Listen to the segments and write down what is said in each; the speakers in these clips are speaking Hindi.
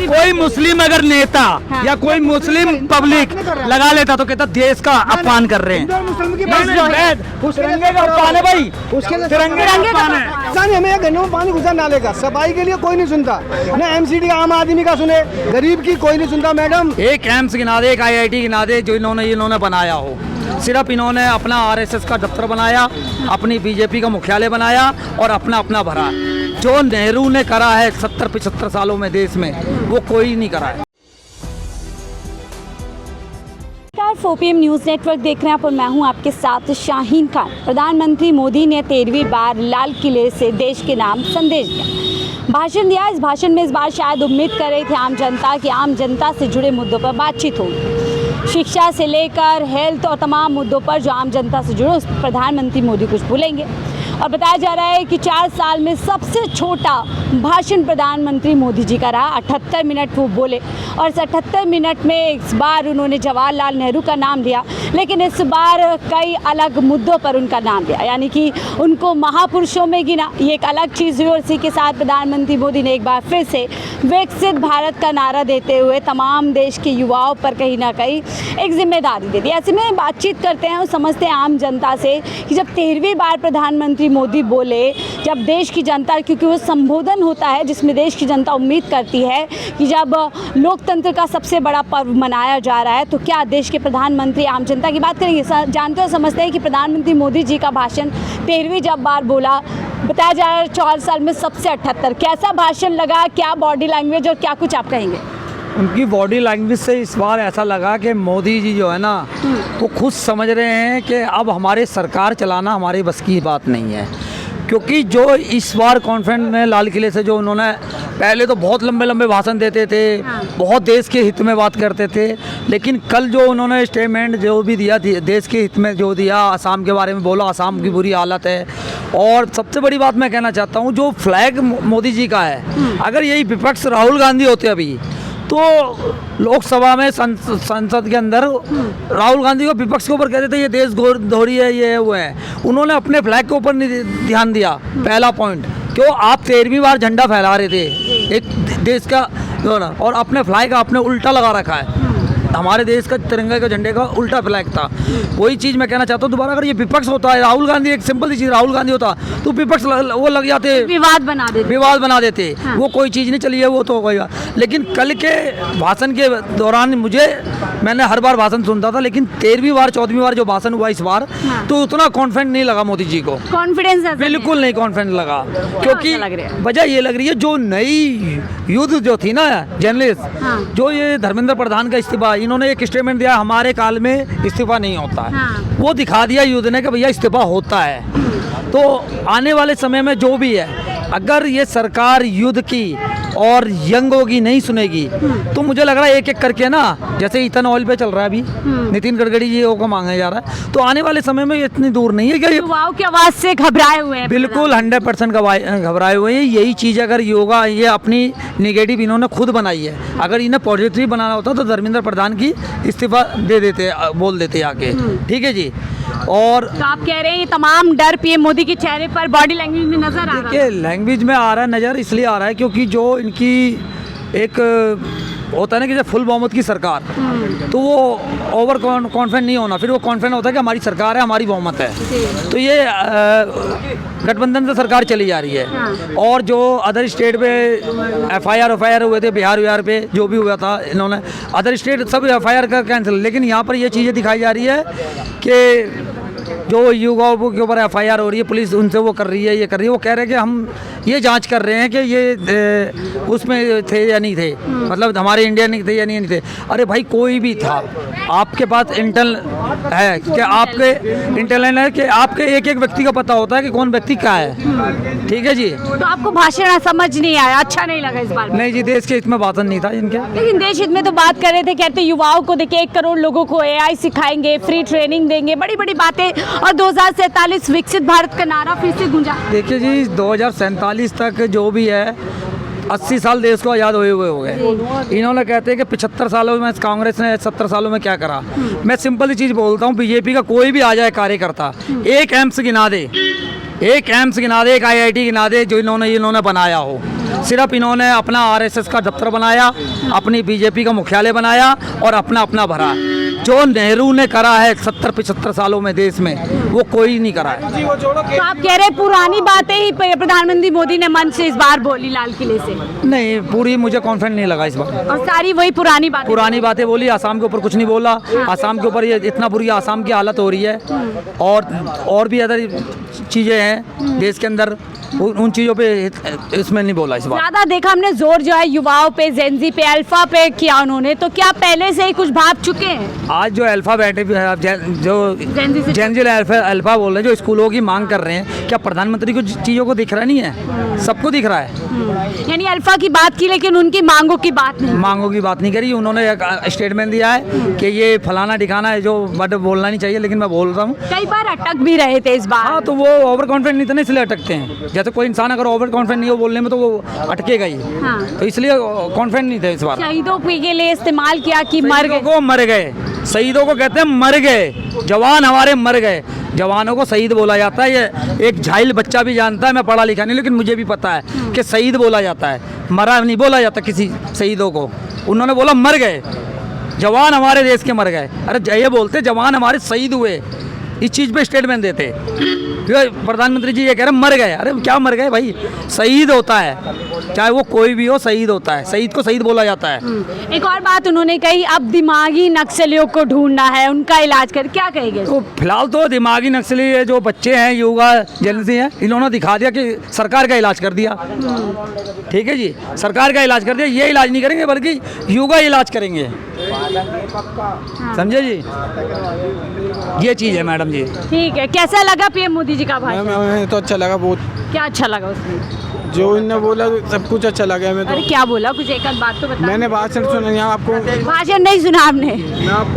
कोई मुस्लिम अगर नेता या कोई मुस्लिम पब्लिक लगा लेता तो कहता देश का अपमान कर रहे हैं। तिरंगे का अपमान है भाई, तिरंगे का अपमान है। हमें एक घंटे में पानी घुसा नाले का, सफाई के लिए कोई नहीं सुनता, न एमसीडी आम आदमी का सुने, गरीब की कोई नहीं सुनता। मैडम एक एम्स गिना दे, एक IIT गिना दे जो इन्होंने बनाया हो। सिर्फ इन्होंने अपना RSS का दफ्तर बनाया, अपनी BJP का मुख्यालय बनाया और अपना भरा। जो नेहरू ने करा है 70-75 सालों में देश में, वो कोई नहीं करा है। 4 PM न्यूज़ नेटवर्क देख रहे हैं आप और मैं हूं आपके साथ शाहीन खान। प्रधानमंत्री मोदी ने 13वीं बार लाल किले से देश के नाम संदेश दिया, भाषण दिया। इस भाषण में इस बार शायद उम्मीद कर रही थी आम जनता कि आम जनता से जुड़े मुद्दों पर बातचीत होगी। शिक्षा से लेकर हेल्थ और तमाम मुद्दों पर जो आम जनता से जुड़े उस पर प्रधानमंत्री मोदी कुछ बोलेंगे। और बताया जा रहा है कि 4 साल में सबसे छोटा भाषण प्रधानमंत्री मोदी जी का रहा। 78 मिनट वो बोले और इस 78 मिनट में इस बार उन्होंने जवाहरलाल नेहरू का नाम लिया, लेकिन इस बार कई अलग मुद्दों पर उनका नाम लिया, यानी कि उनको महापुरुषों में गिना। ये एक अलग चीज़ हुई और इसी के साथ प्रधानमंत्री मोदी ने एक बार फिर से विकसित भारत का नारा देते हुए तमाम देश के युवाओं पर कहीं ना कहीं एक जिम्मेदारी दे दी। ऐसे में बातचीत करते हैं और समझते हैं आम जनता से कि जब 13वीं बार प्रधानमंत्री मोदी बोले, जब देश की जनता, क्योंकि वो संबोधन होता है जिसमें देश की जनता उम्मीद करती है कि जब लोकतंत्र का सबसे बड़ा पर्व मनाया जा रहा है तो क्या देश के प्रधानमंत्री आम जनता की बात करेंगे। जानते हो, समझते हैं कि प्रधानमंत्री मोदी जी का भाषण 13वीं जब बार बोला, बताया जा रहा है 4 साल में सबसे 78। कैसा भाषण लगा, क्या बॉडी लैंग्वेज और क्या कुछ आप कहेंगे? उनकी बॉडी लैंग्वेज से इस बार ऐसा लगा कि मोदी जी जो है ना वो खुद समझ रहे हैं कि अब हमारे सरकार चलाना हमारे बस की बात नहीं है। क्योंकि जो इस बार कॉन्फ्रेंस में लाल किले से जो उन्होंने पहले तो बहुत लंबे भाषण देते थे, बहुत देश के हित में बात करते थे, लेकिन कल जो उन्होंने स्टेटमेंट जो भी दिया देश के हित में जो दिया, असम के बारे में बोला, असम की बुरी हालत है। और सबसे बड़ी बात मैं कहना चाहता हूँ, जो फ्लैग मोदी जी का है, अगर यही विपक्ष राहुल गांधी होते अभी तो लोकसभा में संसद के अंदर राहुल गांधी को विपक्ष के ऊपर कहते थे ये देश धोरी है, ये वो है। उन्होंने अपने फ्लैग के ऊपर नहीं ध्यान दिया। पहला पॉइंट, क्यों आप 13वीं बार झंडा फहरा रहे थे एक देश का, और अपने फ्लैग का आपने उल्टा लगा रखा है। हमारे देश का तिरंगे का झंडे का उल्टा फ्लैग था। वही चीज़ मैं कहना चाहता हूँ दोबारा, अगर ये विपक्ष होता है, राहुल गांधी, एक सिंपल सी चीज़, राहुल गांधी होता तो विपक्ष वो लग जाते, विवाद बना देते। हाँ। वो कोई चीज़ नहीं चली है, वो तो होगा। लेकिन कल के भाषण के दौरान मैंने हर बार भाषण सुनता था, लेकिन 13वीं बार 14वीं बार जो भाषण हुआ इस बार, तो उतना कॉन्फिडेंट नहीं लगा मोदी जी को। कॉन्फिडेंस बिल्कुल नहीं कॉन्फिडेंट लगा। क्योंकि वजह ये लग रही है, जो नई युद्ध जो थी ना जर्नलिस्ट, जो ये धर्मेंद्र प्रधान का इस्तीफा, इन्होंने एक स्टेटमेंट दिया हमारे काल में इस्तीफा नहीं होता है। वो दिखा दिया युद्ध ने कि भैया इस्तीफा होता है। तो आने वाले समय में जो भी है, अगर ये सरकार युद्ध की और यंगों की नहीं सुनेगी तो मुझे लग रहा है एक एक करके ना, जैसे इथेनॉल ऑयल पे चल रहा है अभी, नितिन गडकरी जी को मांगा जा रहा है, तो आने वाले समय में इतनी दूर नहीं है कि युवाओं की आवाज से घबराए हुए हैं। बिल्कुल 100% घबराए हुए हैं। यही चीज़ अगर योगा ये अपनी निगेटिव इन्होंने खुद बनाई है, अगर इन्हें पॉजिटिव बनाना होता तो धर्मेंद्र प्रधान की इस्तीफा दे देते, बोल देते आके। ठीक है जी। और तो आप कह रहे हैं ये तमाम डर PM मोदी के चेहरे पर बॉडी लैंग्वेज में नजर आ रहा है? देखिए, लैंग्वेज में आ रहा है, नज़र इसलिए आ रहा है क्योंकि जो इनकी एक होता है ना कि जब फुल बहुमत की सरकार, तो वो ओवर कॉन्फिडेंट नहीं होना, फिर वो कॉन्फिडेंट होता है कि हमारी सरकार है, हमारी बहुमत है। तो ये गठबंधन से सरकार चली जा रही है। और जो अदर स्टेट पे FIR हुए थे, बिहार पे जो भी हुआ था, इन्होंने अदर स्टेट सब FIR का कैंसिल, लेकिन यहाँ पर ये चीज़ें दिखाई जा रही है कि जो युवाओं के ऊपर FIR हो रही है, पुलिस उनसे वो कर रही है, ये कर रही है। वो कह रहे हैं कि हम ये जांच कर रहे हैं कि ये उसमें थे या नहीं थे, मतलब हमारे इंडिया नहीं थे या नहीं थे। अरे भाई, कोई भी था, आपके पास इंटरनल है कि आपके इंटरनल है कि आपके एक एक व्यक्ति का पता होता है कि कौन व्यक्ति क्या है। ठीक है जी। तो आपको भाषण समझ नहीं आया, अच्छा नहीं लगा इस बार? नहीं जी, देश के हित में भाषण नहीं था इनके। लेकिन देश हित में तो बात कर रहे थे, कहते युवाओं को देखिए 1 करोड़ लोगों को AI सिखाएंगे, फ्री ट्रेनिंग देंगे, बड़ी बड़ी बातें, और 2047 विकसित भारत का नारा फिर से गूंजा। देखिए जी, 2047 तक जो भी है, 80 साल देश को आज़ाद हुए हो गए। इन्होंने कहते हैं कि 75 सालों में कांग्रेस ने 70 सालों में क्या करा। मैं सिंपल सी चीज़ बोलता हूँ, BJP का कोई भी आ जाए कार्यकर्ता, एक एम्स गिना दे, एक एम्स गिना दे, एक IIT गिना दे जो इन्होंने बनाया हो। सिर्फ इन्होंने अपना RSS का दफ्तर बनाया, अपनी BJP का मुख्यालय बनाया और अपना भरा। जो नेहरू ने करा है 70-75 सालों में देश में, वो कोई नहीं करा है। तो आप कह रहे हैं पुरानी बातें ही प्रधानमंत्री मोदी ने मन से इस बार बोली लाल किले से? नहीं, पूरी मुझे कॉन्फिडेंस नहीं लगा इस बार। और सारी वही पुरानी बातें बोली। आसाम के ऊपर कुछ नहीं बोला। आसाम के ऊपर ये इतना बुरी आसाम की हालत हो रही है, और भी अदर चीज़ें हैं देश के अंदर, उन चीज़ों पे इसमें नहीं बोला इस बार। ज्यादा देखा हमने जोर जो है युवाओं पे, जेनजी पे, अल्फा पे किया उन्होंने, तो क्या पहले से ही कुछ भाग चुके हैं? आज जो अल्फा बैठे जो जेनजी अल्फा बोल रहे हैं, जो स्कूलों की मांग कर रहे हैं, क्या प्रधानमंत्री को चीज़ों को दिख रहा नहीं है? सबको दिख रहा है। यानी अल्फा की बात की लेकिन उनकी मांगों की बात नहीं। मांगों की बात नहीं करी। उन्होंने एक स्टेटमेंट दिया है कि ये फलाना ठिकाना है जो बट बोलना नहीं चाहिए, लेकिन मैं बोल रहा हूँ। कई बार अटक भी रहे थे इस बार। हाँ, तो वो ओवर कॉन्फिडेंट नहीं थे ना, इसलिए अटकते हैं। जैसे कोई इंसान अगर ओवर कॉन्फिडेंट नहीं हो बोलने में, तो वो अटकेगा ही। हाँ। तो इसलिए कॉन्फिडेंट नहीं थे इस बार। शहीदों के लिए इस्तेमाल किया कि मर गए। शहीदों को कहते हैं मर गए, जवान हमारे मर गए। जवानों को शहीद बोला जाता है। ये एक झाइल बच्चा भी जानता है, मैं पढ़ा लिखा नहीं, लेकिन मुझे भी पता है कि शहीद बोला जाता है, मरा नहीं बोला जाता किसी शहीदों को। उन्होंने बोला मर गए, जवान हमारे देश के मर गए। अरे ये बोलते जवान हमारे शहीद हुए, इस चीज़ पे स्टेटमेंट देते। प्रधानमंत्री जी ये कह रहे हैं मर गए। अरे क्या मर गए भाई? शहीद होता है, चाहे वो कोई भी हो, शहीद होता है। शहीद को शहीद बोला जाता है। एक और बात उन्होंने कही, अब दिमागी नक्सलियों को ढूंढना है, उनका इलाज कर। क्या कहेंगे? तो फिलहाल तो दिमागी नक्सली जो बच्चे हैं, युवा जेनजी हैं, इन्होंने दिखा दिया कि सरकार का इलाज कर दिया। ठीक है जी, सरकार का इलाज कर दिया। ये इलाज नहीं करेंगे बल्कि युवा इलाज करेंगे। समझे जी, ये चीज़ है मैडम जी। ठीक है, कैसा लगा PM मोदी जी का भाषण? हमें तो अच्छा लगा बहुत। क्या अच्छा लगा उसमें? जो इनने बोला सब कुछ अच्छा लगा हमें अरे तो। क्या बोला? कुछ एक आध बात तो बता। मैंने भाषण सुना नहीं, आपको भाषण नहीं सुना आपने?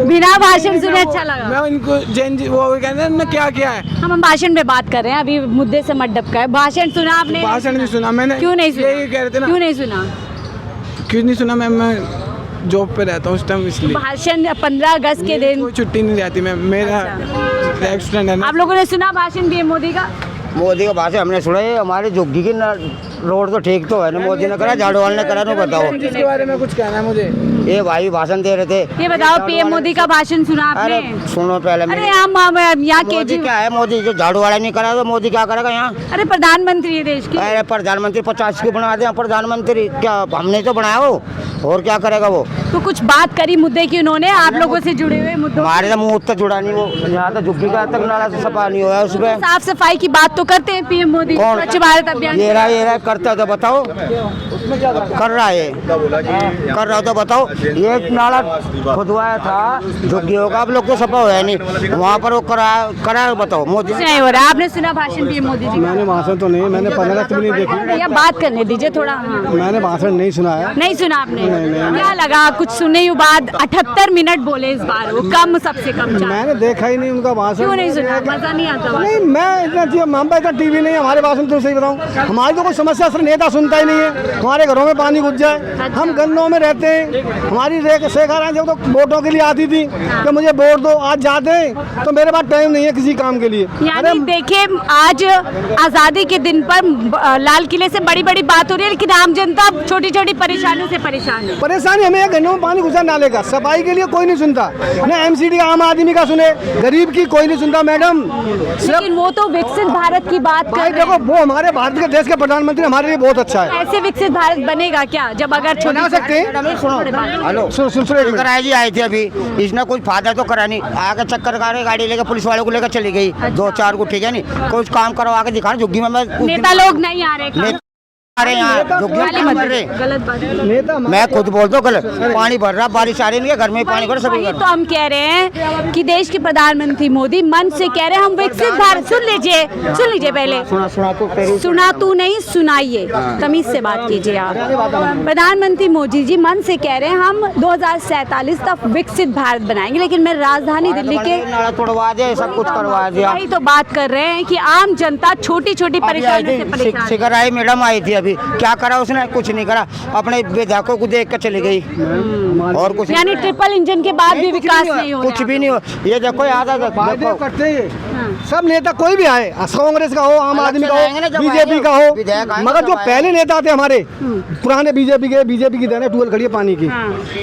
बिना भाषण सुने अच्छा लगा? मैं इनको वो कहते हैं ना क्या क्या है। हम भाषण में बात कर रहे हैं, अभी मुद्दे से मत डबका है। भाषण सुना आपने? भाषण नहीं सुना मैंने। क्यों नहीं सुना? यही कह रहे थे ना। क्यों नहीं सुना? क्यों नहीं सुना? मैं जॉब पे रहता हूँ उस टाइम, इसलिए। भाषण 15 अगस्त के दिन कोई छुट्टी नहीं रहती। मैं मेरा एक्सीडेंट है ना। आप लोगों ने सुना भाषण PM मोदी का? मोदी का भाषण हमने सुना है। हमारे झुग्गी की रोड तो ठीक तो है ना, मोदी ने करा, झाड़ू वाले ने करा। ना बताओ इसके बारे में कुछ कहना है मुझे। ये भाई भाषण दे रहे थे। ये बताओ, PM मोदी का भाषण सुना आपने? अरे सुनो पहले अरे हम यहाँ मोदी क्या है? मोदी जो झाड़ू वाला नहीं करा तो मोदी क्या करेगा यहाँ? अरे प्रधानमंत्री है देश की। अरे प्रधानमंत्री 50 की बना दे प्रधानमंत्री, क्या हमने तो बनाया वो, और क्या करेगा वो? तो कुछ बात करी मुद्दे की उन्होंने, आप लोगों से जुड़े हुए मुद्दों? हमारे तो मुँह तक जुड़ा नहीं, वो यहाँ तक झुग्गी का तक नाला से सफा नहीं हुआ है उसमें। साफ सफाई की बात तो करते हैं PM मोदी, स्वच्छ भारत अभियान। ये रहा करता है तो बताओ। कर रहा है, कर रहा हो तो बताओ। ये नाला खुदवाया था झुग्गियों का, आप लोग को सफा हुआ नहीं, वहाँ पर वो करा बताओ मोदी नहीं हो रहा। आपने सुना भाषण PM मोदी जी? मैंने भाषण तो नहीं, मैंने 15 अगस्त भी नहीं देखी। भैया बात करने दीजिए थोड़ा। हाँ। मैंने भाषण नहीं सुना है। नहीं सुना आपने? क्या लगा? कुछ सुने ही बाद 78 मिनट बोले इस बार, वो कम, सबसे कम। मैंने देखा ही नहीं उनका भाषण। क्यों नहीं सुना? मजा नहीं आता? नहीं, मैं इतना हम इतना टीवी नहीं है, हमारे भाषण तो सही बताऊं, हमारी तो कोई समस्या सर नेता सुनता ही नहीं है। हमारे घरों में पानी घुस जाए, हम गंदों में रहते हैं। हमारी शेखर जब तो वोटों के लिए आती थी कि मुझे वोट दो, आज जाते हैं तो मेरे पास टाइम नहीं है किसी काम के लिए। यानी देखिए, आज आज़ादी के दिन पर लाल किले से बड़ी बड़ी बात हो रही है, लेकिन आम जनता छोटी छोटी परेशानियों से परेशान है। परेशानी हमें घंटों में पानी घुसा नाले का, सफाई के लिए कोई नहीं सुनता। न MCD आम आदमी का सुने, गरीब की कोई नहीं सुनता मैडम। लेकिन वो तो विकसित भारत की बात कर रहे हैं। देखो, वो हमारे भारत के देश के प्रधानमंत्री हमारे लिए बहुत अच्छा है। ऐसे विकसित भारत बनेगा क्या जब अगर बना सकते हैं? हेलो कराई जी आई थी अभी, इसने कुछ फायदा तो करा नहीं। आगे चक्कर का गाड़ी लेकर पुलिस वालों को लेकर चली गई, 2-4 को, ठीक है नहीं, कुछ काम करवा के दिखा। झुग्गी में मैं नेता लोग नहीं आ रहे, अरे यहाँ झुग्गी में रहे। गलत बात है। नेता मैं खुद बोलता हूँ, गलत पानी भर रहा, बारिश आ रही है, घर में पानी भर सभी वही तो हम कह रहे हैं कि देश के प्रधानमंत्री मोदी मन से कह रहे हैं हम विकसित भारत। सुन लीजिए पहले। सुना तू नहीं, सुनाइए, तमीज से बात कीजिए आप। प्रधानमंत्री मोदी जी मन से कह रहे हैं हम 2047 तक विकसित भारत बनाएंगे, लेकिन मैं राजधानी दिल्ली के तोड़वा दिया, सब कुछ करवा दिया। वही तो बात कर रहे हैं कि आम जनता छोटी छोटी परेशानियों से परेशान है। शिखर आई मैडम आई थी अभी, क्या करा उसने? कुछ नहीं करा, अपने विधायकों को देख कर चली गई और कुछ। यानी ट्रिपल इंजन के बाद भी विकास नहीं हो रहा। कुछ भी नहीं हो। ये देखो याद करते हैं। सब नेता कोई भी आए, कांग्रेस का हो, आम आदमी का आएंगे ना, हो, जब बीजेपी आएंगे, का हो, विधायक आएंगे मगर जब जो आएंगे। पहले नेता थे हमारे पुराने बीजेपी की देने टूल खड़ी है पानी की,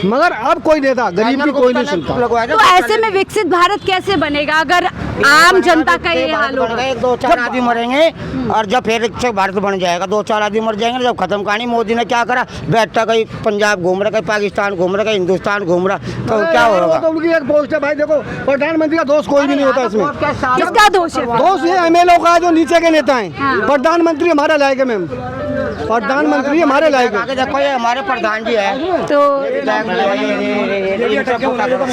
मगर अब कोई नेता गरीब की कोई नहीं सुनता। तो ऐसे में विकसित भारत कैसे बनेगा अगर आम जनता का ये हाल होगा? एक दो चार आदमी मरेंगे और जब फिर विकसित भारत बन जाएगा, दो चार आदमी मर जाएंगे। जब खत्म कहानी, मोदी ने क्या करा, बैठता कहीं पंजाब घूम रहा, कहीं पाकिस्तान घूम रहा, कहीं हिंदुस्तान घूम रहा, तो क्या वो होगा? तो उनकी एक पोस्ट है भाई, देखो प्रधानमंत्री का दोस्त कोई भी नहीं होता इसमें। किसका दोष है? दोस्त ये एमएलए का है जो नीचे के नेता हैं। प्रधानमंत्री हमारा लायक है मैम, प्रधानमंत्री हमारे लायक है। आगे देखो, ये हमारे प्रधान जी है। तो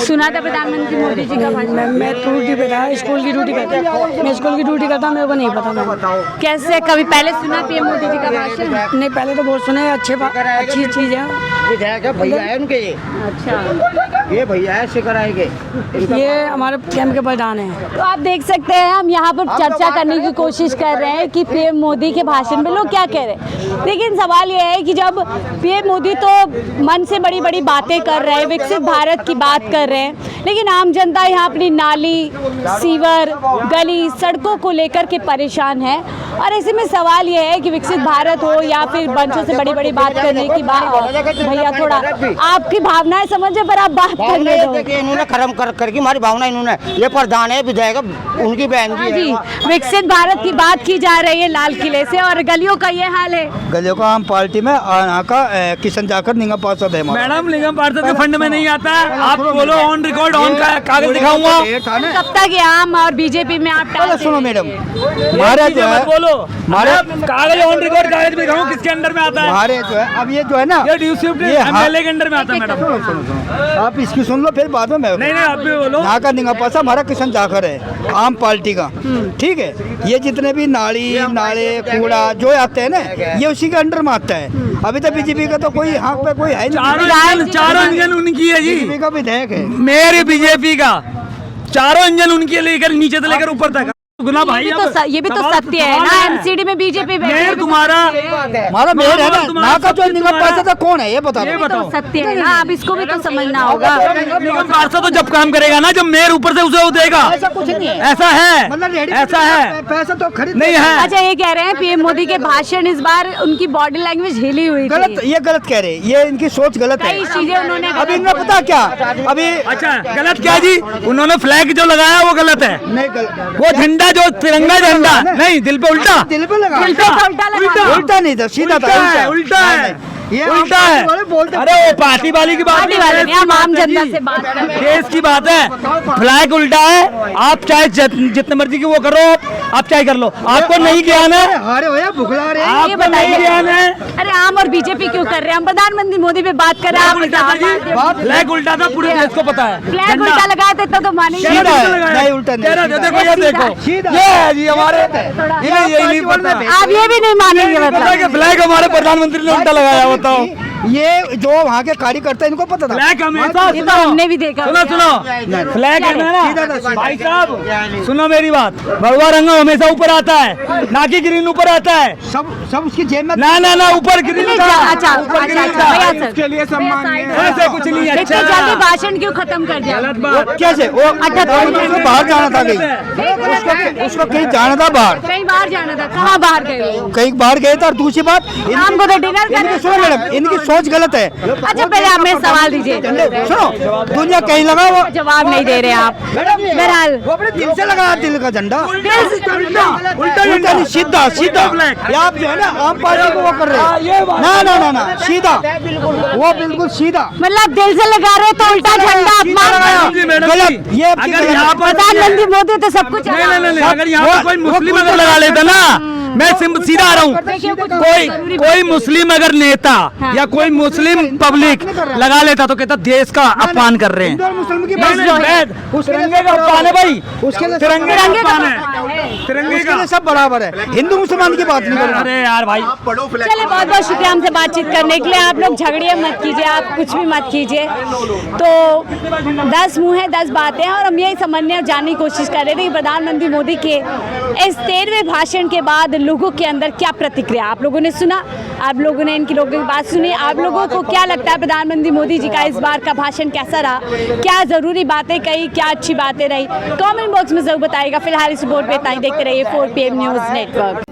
सुना था प्रधानमंत्री मोदी जी का भाषण? मैं ड्यूटी पे था, स्कूल की ड्यूटी करता हूँ। मैं स्कूल की ड्यूटी करता हूँ, मेरे को नहीं पता। मैं कैसे, कभी पहले सुना पीएम मोदी जी का भाषण? नहीं, पहले तो बहुत सुने, अच्छी चीज़ है। विधायक है, भैया है उनके, ये भैया है सिकराई के, ये हमारे कैंप के प्रधान हैं। तो आप देख सकते हैं, हम यहाँ पर चर्चा करने की कोशिश कर रहे हैं कि पीएम मोदी के भाषण में लोग क्या कह रहे हैं। लेकिन सवाल ये है कि जब पीएम मोदी तो मन से बड़ी बड़ी बातें कर रहे हैं, विकसित भारत की बात कर रहे हैं, लेकिन आम जनता यहाँ अपनी नाली, सीवर, गली, सड़कों को लेकर के परेशान है। और ऐसे में सवाल ये है कि विकसित भारत हो या फिर बंचों से बड़ी बड़ी बात करने की बात, भैया थोड़ा आपकी भावनाएं समझे पर आप बात कर ले दो। इन्होंने खत्म करके हमारी भावना, इन्होंने, ये प्रधान है, विधायक उनकी बहन हाँ जी जी, है। विकसित भारत की बात की जा रही है लाल किले से, और गलियों का ये हाल है। गलियों का आम पार्टी में यहाँ का किशन जाकर निगम पार्षद है हमारा। मैडम निगम पार्षद के फंड में नहीं आता है। आप बोलो ऑन रिकॉर्ड, ऑन का कागज दिखाऊंगा। कब तक ये आम और बीजेपी में आप टाल सुनो देंगे? मैडम, हमारे जो है, बोलो हमारे कागज ऑन रिकॉर्ड कागज में दिखाऊं किसके अंडर में आता है? हमारे जो है, अब ये जो है ना, ये डीसी के ये एमएलए के अंडर में आता है मैडम। आप इसकी सुन लो, फिर बाद में मैं नहीं आप भी बोलो। यहाँ का निगम पार्षद हमारा किशन जाकर है, आम पार्टी का, ठीक है। ये जितने भी नाली नाले कूड़ा जो आते हैं ना, ये उसी के अंडर में आता है। अभी तो बीजेपी का तो कोई यहाँ पे कोई है नहीं, चारों इंजन उनकी है जी। बीजेपी का विधायक है। मेरे बीजेपी का चारों इंजन उनके लेकर नीचे से लेकर ऊपर तक। गुना भाई ये भी तो सत्य है ना, एमसीडी में बीजेपी मेयर तुम्हारा हमारा मेयर है ना, यहाँ का जो निगम पार्षद है कौन है ये बता ये दो। बताओ। सत्य है ना, अब इसको भी तो समझना होगा। निगम पार्षद तो जब काम करेगा ना, जब मेयर ऊपर से उसे वो देगा। ऐसा कुछ नहीं है, ऐसा है, मतलब रेडी ऐसा है, पैसा तो खरीद नहीं है। अच्छा, ये कह रहे हैं पीएम मोदी के भाषण इस बार उनकी बॉडी लैंग्वेज हिली हुई गलत, थी, ये गलत कह रहे हैं, ये इनकी सोच गलत है। कई चीजें उन्होंने अभी इन्हें पता क्या, अभी अच्छा गलत क्या जी, उन्होंने फ्लैग जो लगाया वो गलत है। नहीं गलत, वो झंडा जो तिरंगा झंडा नहीं, दिल पे उल्टा, दिल पे लगा, उल्टा लगा। उल्टा नहीं था, सीधा था, उल्टा है, ये उल्टा आप है। पार्टी वाले बोलते अरे वो पार्टी वाली की बात पार्टी वाले नहीं, हम आम जनता से बात कर रहे हैं। देश की बात है, फ्लैग उल्टा है। आप चाहे जितने मर्जी की वो करो, आप चाहे कर लो, आपको नहीं ज्ञान है, हारे हो या भुखला रहे हैं। ये आपको नहीं बताइए, ज्ञान है। अरे आम और बीजेपी क्यों कर रहे हैं? हम प्रधानमंत्री मोदी पे बात कर रहे हैं, आप उल्टा था जी, फ्लैग उल्टा था, पूरे देश को पता है। फ्लैग उल्टा लगाया था तो मानेंगे? सीधा है, नहीं उल्टा नहीं, देखो ये देखो, सीधा। ये है जी हमारे, इन्हें यही नहीं पता। आप ये भी नहीं मानेंगे पता है मतलब? कि फ्लैग हमारे प्रधानमंत्री ने उल्टा लगाया, बताओ। ये जो वहाँ के कार्यकर्ता इनको पता था। फ्लैग हमेशा ये तो हमने भी देखा। सुनो फ्लैग है सीधा ना था, भाई साहब, सुनो मेरी बात, भगवा रंग हमेशा ऊपर आता है, ना कि ग्रीन ऊपर आता है। सब उसकी जेब में, ना ऊपर ग्रीन था, अच्छा ऊपर ग्रीन अच्छा था। भैया सर, उसके लिए सम्मान है। ऐसे कुछ नहीं है। इतने जल्दी भाषण क्यों खत्म कर दिया? गलत बात। कैसे वो उसको बाहर जाना था, कहीं उसको कहीं जाना था बाहर, कहीं बाहर जाना था, कहाँ बाहर गए? कहीं बाहर गए थे। और दूसरी बात, शाम को तो डिनर इनकी करने। सुनो मैडम, इनकी सोच गलत है। अच्छा पहले आप मेरे सवाल दीजिए। सुनो, दुनिया कहीं लगा वो जवाब नहीं दे रहे आप। बहरहाल वो अपने दिल से लगाया, दिल का झंडा उल्टा नहीं, सीधा सीधा। ये आप जो है ना आम पार्टी को वो कर रहे हैं, ना सीधा, वो बिल्कुल सीधा मतलब दिल से लगा रहे तो उल्टा झंडा अपमान करो। गलत। ये आपकी अगर गलत यहाँ है। पर प्रधानमंत्री मोदी तो सब कुछ नहीं, अगर यहाँ पर कोई मुस्लिम अगर लगा लेता ना, मैं सीधा आ रहा हूँ, कोई मुस्लिम अगर नेता या कोई मुस्लिम पब्लिक लगा लेता तो कहता देश का अपमान कर रहे हैं। हिंदू और मुसलमान की नहीं, बात नहीं, तिरंगे का अपमान है भाई, उसके लिए तिरंगे का तिरंगे का अपमान अपमान है, है। तिरंगे उसके का। लिए सब बराबर है, हिंदू मुसलमान की बात नहीं कर रहा। अरे यार भाई, चलिए बहुत बहुत शुक्रिया हमसे बातचीत करने के लिए। आप लोग झगड़िए मत कीजिए, आप कुछ भी मत कीजिए। तो 10 मुंह है 10 बातें हैं, और हम यही समझने और जानने की कोशिश कर रहे थे कि प्रधानमंत्री मोदी के इस 13वें भाषण के बाद लोगों के अंदर क्या प्रतिक्रिया। आप लोगों ने सुना आप लोगों ने इनकी लोगों की बात सुनी। आप लोगों को क्या लगता है प्रधानमंत्री मोदी जी का इस बार का भाषण कैसा रहा? क्या ज़रूरी बातें कही, क्या अच्छी बातें रही? कमेंट बॉक्स में ज़रूर बताइएगा। फिलहाल इस रिपोर्ट पे इतना ही। देखते रहिए 4 PM न्यूज़ नेटवर्क।